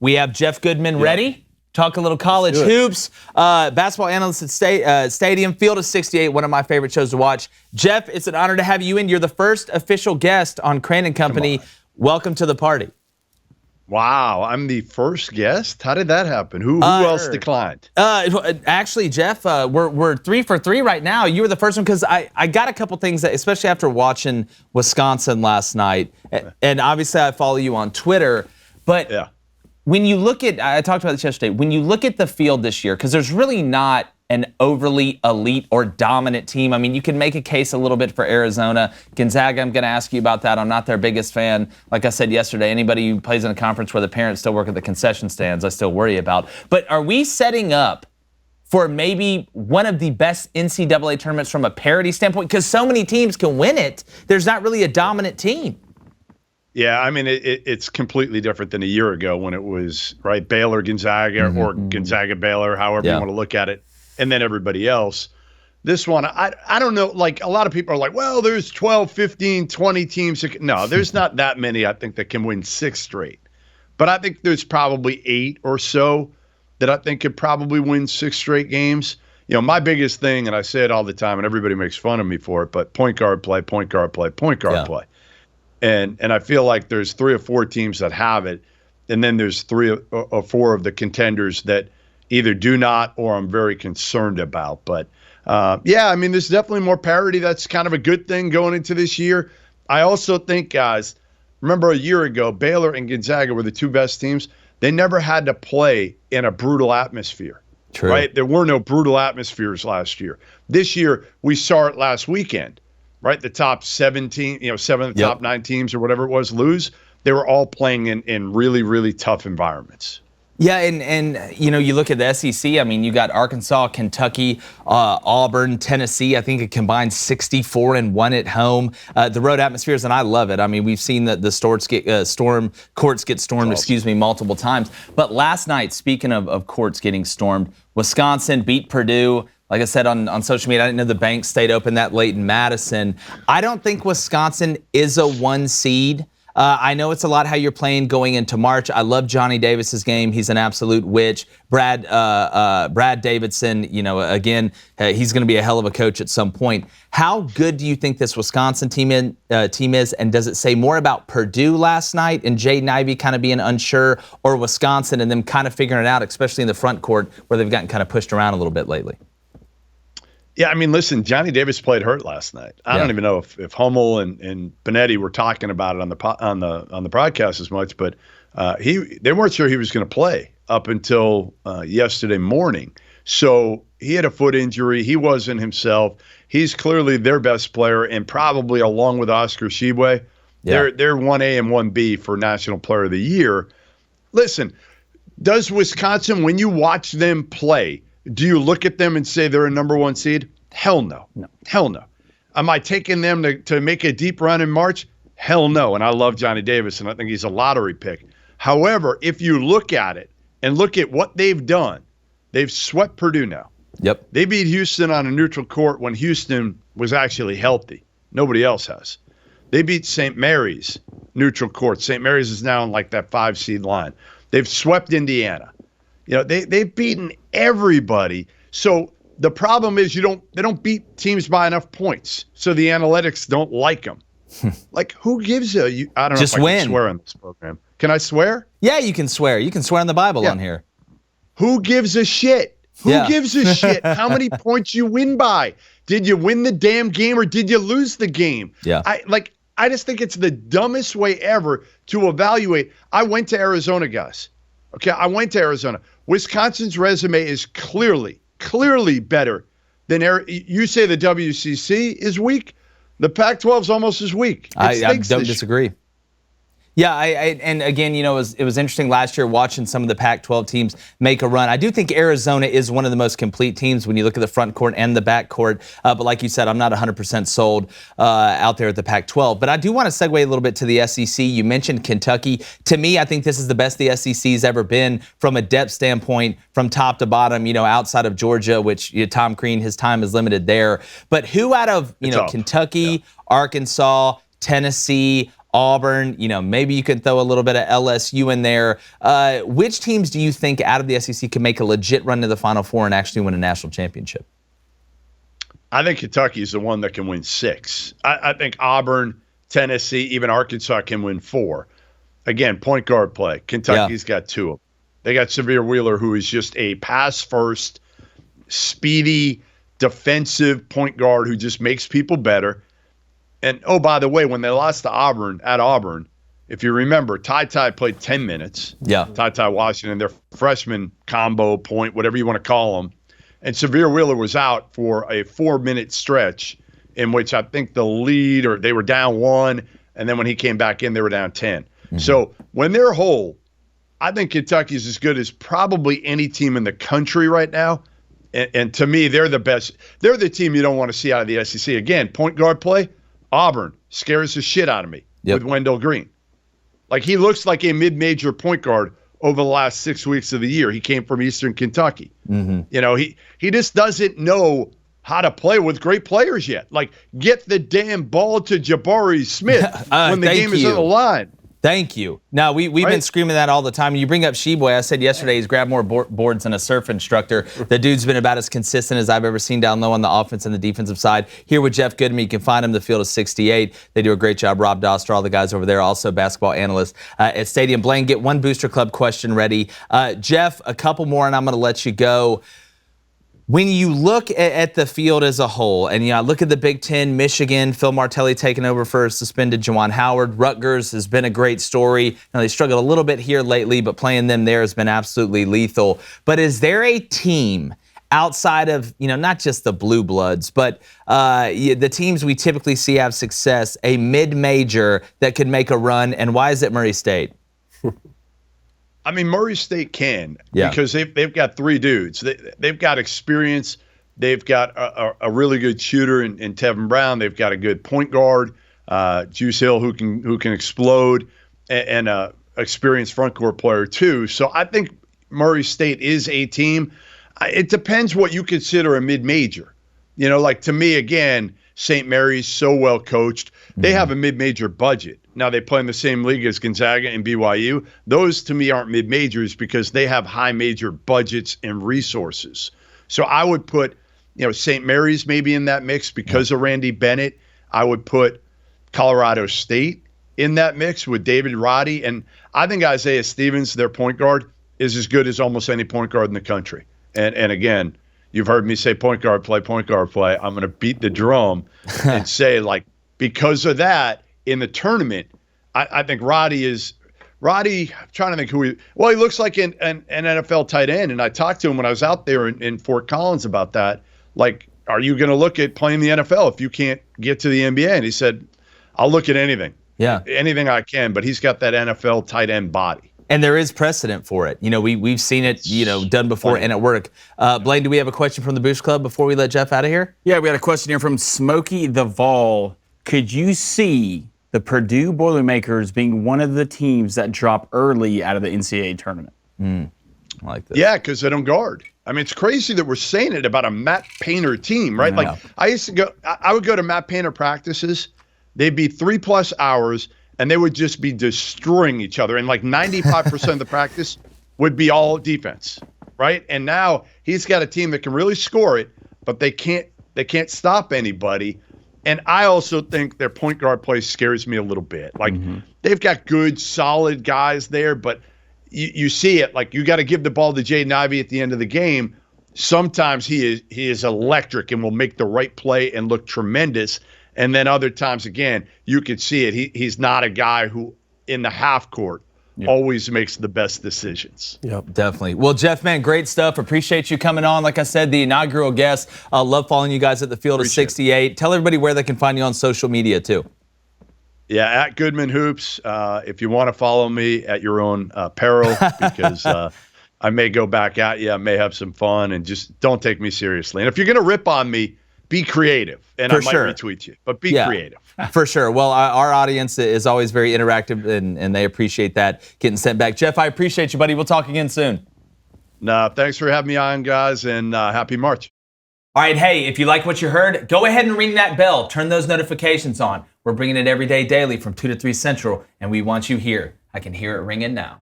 We have Jeff Goodman ready. Talk a little college hoops. Basketball analyst at Stadium, Field of 68, one of my favorite shows to watch. Jeff, it's an honor to have you in. You're the first official guest on Crain and Company. Welcome to the party. Wow, I'm the first guest? How did that happen? Who else declined? Actually, Jeff, we're 3 for 3 right now. You were the first one because I got a couple things, that, especially after watching Wisconsin last night. And obviously I follow you on Twitter. But when you look at, I talked about this yesterday, when you look at the field this year, because there's really not an overly elite or dominant team. I mean, you can make a case a little bit for Arizona. Gonzaga, I'm going to ask you about that. I'm not their biggest fan. Like I said yesterday, anybody who plays in a conference where the parents still work at the concession stands, I still worry about. But are we setting up for maybe one of the best NCAA tournaments from a parity standpoint? Because so many teams can win it, there's not really a dominant team. Yeah, I mean, it's completely different than a year ago when it was, right, Baylor, Gonzaga, or Gonzaga, Baylor, however you want to look at it, and then everybody else. This one, I don't know, like a lot of people are like, well, there's 12, 15, 20 teams. No, there's not that many, I think, that can win 6 straight. But I think there's probably 8 or so that I think could probably win 6 straight games. You know, my biggest thing, and I say it all the time, and everybody makes fun of me for it, but point guard play, point guard play, point guard play. And I feel like there's 3 or 4 teams that have it, and then there's 3 or 4 of the contenders that either do not or I'm very concerned about. But, yeah, I mean, there's definitely more parity. That's kind of a good thing going into this year. I also think, guys, remember a year ago, Baylor and Gonzaga were the 2 best teams. They never had to play in a brutal atmosphere. True. Right? There were no brutal atmospheres last year. This year, we saw it last weekend. Right, the top 17, 7 of the top 9 teams or whatever it was lose. They were all playing in really, really tough environments. Yeah, and you look at the SEC. I mean, you got Arkansas, Kentucky, Auburn, Tennessee. I think it combined 64-1 at home. The road atmospheres, and I love it. I mean, we've seen the courts get stormed, multiple times. But last night, speaking of courts getting stormed, Wisconsin beat Purdue. Like I said on social media, I didn't know the bank stayed open that late in Madison. I don't think Wisconsin is a 1 seed. I know it's a lot how you're playing going into March. I love Johnny Davis's game. He's an absolute witch. Brad Davidson, again, he's going to be a hell of a coach at some point. How good do you think this Wisconsin team is? And does it say more about Purdue last night and Jaden Ivey kind of being unsure, or Wisconsin and them kind of figuring it out, especially in the front court where they've gotten kind of pushed around a little bit lately? Yeah, I mean, listen, Johnny Davis played hurt last night. I don't even know if Hummel and Benetti were talking about it on the broadcast as much, but they weren't sure he was going to play up until yesterday morning. So he had a foot injury. He wasn't himself. He's clearly their best player, and probably along with Oscar Tshiebwe, they're 1A and 1B for National Player of the Year. Listen, does Wisconsin, when you watch them play, do you look at them and say they're a number 1 seed? Hell no. Hell no. Am I taking them to make a deep run in March? Hell no. And I love Johnny Davis, and I think he's a lottery pick. However, if you look at it and look at what they've done, they've swept Purdue now. Yep. They beat Houston on a neutral court when Houston was actually healthy. Nobody else has. They beat St. Mary's neutral court. St. Mary's is now in like that 5 seed line. They've swept Indiana. They've beaten everybody. So the problem is they don't beat teams by enough points. So the analytics don't like them. Like, who gives I don't know Just if I win. can swear on this program. Can I swear? Yeah, you can swear. You can swear on the Bible on here. Who gives a shit? Who gives a shit how many points you win by? Did you win the damn game or did you lose the game? Yeah. I just think it's the dumbest way ever to evaluate. I went to Arizona, guys. Okay, I went to Arizona. Wisconsin's resume is clearly better than you say the WCC is weak. The Pac-12 is almost as weak. I don't disagree. Yeah, and again, it was interesting last year watching some of the Pac-12 teams make a run. I do think Arizona is one of the most complete teams when you look at the front court and the back court. But like you said, I'm not 100% sold out there at the Pac-12. But I do want to segue a little bit to the SEC. You mentioned Kentucky. To me, I think this is the best the SEC's ever been from a depth standpoint, from top to bottom, outside of Georgia, which Tom Crain, his time is limited there. But who out of, Kentucky, Arkansas, Tennessee, Auburn, maybe you can throw a little bit of LSU in there. Which teams do you think out of the SEC can make a legit run to the Final Four and actually win a national championship? I think Kentucky is the one that can win 6. I think Auburn, Tennessee, even Arkansas can win 4. Again, point guard play. Kentucky's got 2 of them. They got Severe Wheeler, who is just a pass-first, speedy, defensive point guard who just makes people better. And, oh, by the way, when they lost to Auburn, if you remember, Ty played 10 minutes. Yeah. Ty Washington, their freshman combo point, whatever you want to call them. And Severe Wheeler was out for a 4-minute stretch in which I think the lead, or they were down 1, and then when he came back in, they were down 10. Mm-hmm. So when they're whole, I think Kentucky's as good as probably any team in the country right now. And to me, they're the best. They're the team you don't want to see out of the SEC. Again, point guard play, Auburn scares the shit out of me with Wendell Green. Like, he looks like a mid-major point guard over the last 6 weeks of the year. He came from Eastern Kentucky. Mm-hmm. He just doesn't know how to play with great players yet. Like, get the damn ball to Jabari Smith when the game is on the line. Thank you. Now, we've been screaming that all the time. You bring up Sheboy. I said yesterday he's grabbed more boards than a surf instructor. The dude's been about as consistent as I've ever seen down low on the offense and the defensive side. Here with Jeff Goodman, you can find him the field of 68. They do a great job. Rob Doster, all the guys over there, also basketball analysts at Stadium. Blaine, get one Booster Club question ready. Jeff, a couple more, and I'm going to let you go. When you look at the field as a whole, and look at the Big Ten, Michigan, Phil Martelli taking over for suspended Juwan Howard. Rutgers has been a great story. Now, they struggled a little bit here lately, but playing them there has been absolutely lethal. But is there a team outside of, not just the Blue Bloods, but the teams we typically see have success, a mid-major that could make a run, and why is it Murray State? I mean, Murray State can because they've got 3 dudes. They've got experience. They've got a really good shooter in Tevin Brown. They've got a good point guard, Juice Hill, who can explode, and a experienced front court player too. So I think Murray State is a team. It depends what you consider a mid-major. Like, to me, again, St. Mary's so well coached. They have a mid-major budget. Now, they play in the same league as Gonzaga and BYU. Those, to me, aren't mid-majors because they have high major budgets and resources. So I would put, St. Mary's maybe in that mix because of Randy Bennett. I would put Colorado State in that mix with David Roddy. And I think Isaiah Stevens, their point guard, is as good as almost any point guard in the country. And again, you've heard me say point guard play. I'm going to beat the drum and say, like, because of that, in the tournament, I think Roddy, I'm trying to think who he looks like an NFL tight end. And I talked to him when I was out there in Fort Collins about that. Like, are you going to look at playing the NFL if you can't get to the NBA? And he said, I'll look at anything. Yeah. Anything I can, but he's got that NFL tight end body. And there is precedent for it. We've seen it, done before and at work. Blaine, do we have a question from the Boost Club before we let Jeff out of here? Yeah, we got a question here from Smokey the Vol. Could you see the Purdue Boilermakers being one of the teams that drop early out of the NCAA tournament? I like this. Yeah, because they don't guard. I mean, it's crazy that we're saying it about a Matt Painter team, right? Like, I would go to Matt Painter practices. They'd be 3+ hours, and they would just be destroying each other. And like 95% of the practice would be all defense, right? And now he's got a team that can really score it, but they can't stop anybody. And I also think their point guard play scares me a little bit. Like, they've got good, solid guys there, but you see it. Like, you got to give the ball to Jaden Ivey at the end of the game. Sometimes he is electric and will make the right play and look tremendous. And then other times, again, you could see it. He's not a guy who, in the half court, always makes the best decisions. Yep, definitely. Well, Jeff, man, great stuff. Appreciate you coming on. Like I said, the inaugural guest. Love following you guys at the field of 68. Tell everybody where they can find you on social media, too. Yeah, at Goodman Hoops. If you want to follow me at your own peril, because I may go back at you. I may have some fun, and just don't take me seriously. And if you're going to rip on me, be creative, and I might retweet you, but be creative. For sure. Well, our audience is always very interactive, and they appreciate that getting sent back. Jeff, I appreciate you, buddy. We'll talk again soon. No, thanks for having me on, guys, and happy March. All right, hey, if you like what you heard, go ahead and ring that bell. Turn those notifications on. We're bringing it every day, daily from 2 to 3 Central, and we want you here. I can hear it ringing now.